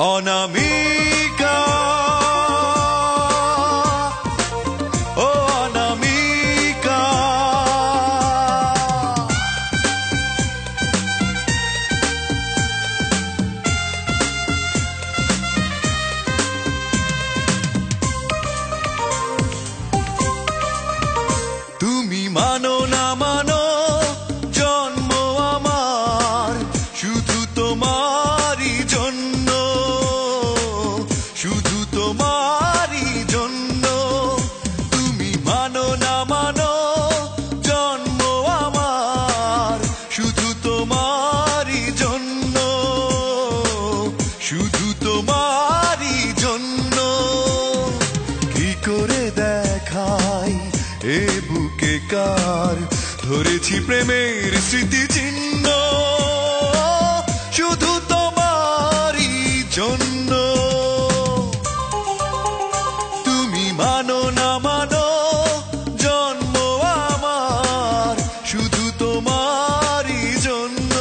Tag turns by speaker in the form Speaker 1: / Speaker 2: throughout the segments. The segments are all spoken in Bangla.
Speaker 1: অনামিকা ও অনামিকা তুমি মানো না মানো জন্ম আমার শুধু তোমারই জন্য শুধু তোমারই জন্য তুমি মানো না মানো জন্ম আমার শুধু তোমারই জন্য শুধু তোমারই জন্য কি করে দেখাই এ বুকে কার ধরেছি প্রেমের স্মৃতি চিহ্ন শুধু তোমারই জন্য তুমি মানো না মানো জন্ম আমার শুধু তোমারই জন্য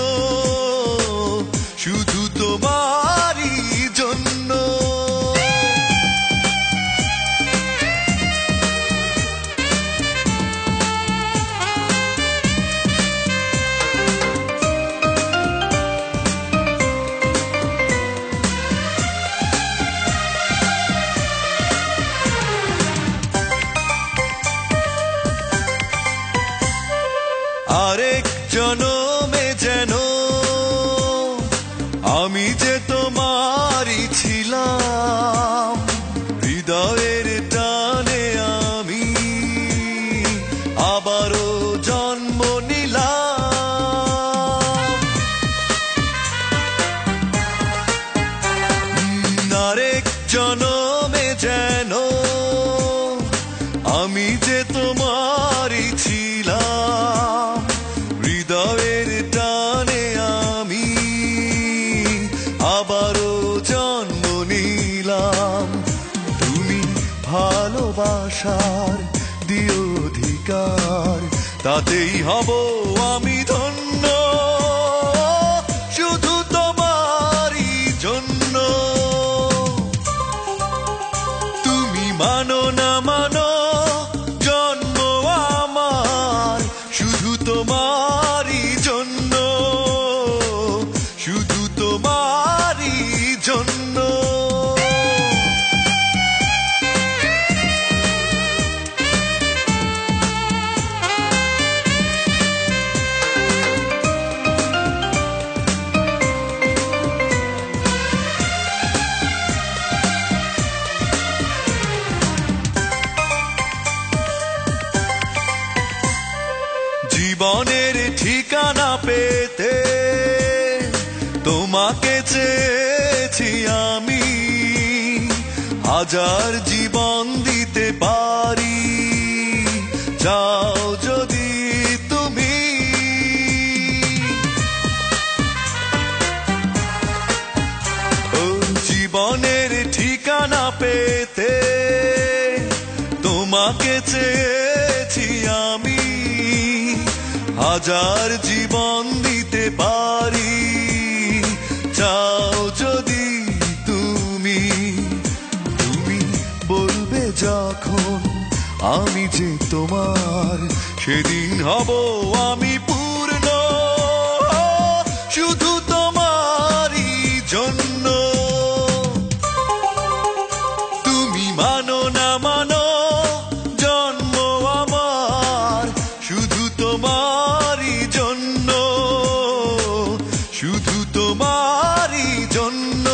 Speaker 1: শুধু তোমারই জন্য আরেক জনমে যেন আমি যে তোমারই ছিলাম হৃদয়ের টানে আমি আবারও জন্ম নিলাম আরেক জনমে যেন আমি যে তোমারই ছিলাম হৃদয়ের টানে আমি আবারও জন্ম নিলাম তুমি ভালোবাসার দিও অধিকার তাতেই হব আমি ধন্য শুধু তোমারই জন্য তুমি মানো না মানো জন্ম আমার শুধু তোমারই জন্য শুধু তোমারই জন্য জীবনের ঠিকানা পেতে তোমাকে চেয়েছি আমি হাজার জীবন দিতে পারি যাও যদি তুমি ও জীবনের ঠিকানা পেতে তোমাকে চেয়েছি আমি হাজার জীবন দিতে পারি চাও যদি তুমি তুমি বলবে যখন আমি যে তোমার সেদিন হব আমি পূর্ণ শুধু তোমারই জন্য তুমি মানো না মানো জন্ম আমার শুধু তোমারই জন্য শুধু তোমারই জন্য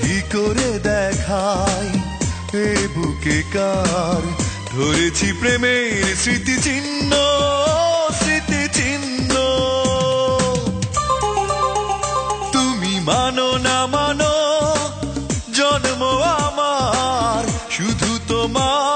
Speaker 1: কি করে দেখাই এ বুকে কার ধরেছি প্রেমের স্মৃতি চিহ্ন স্মৃতি চিহ্ন তুমি মানো না মানো জন্ম আমার শুধু তোমার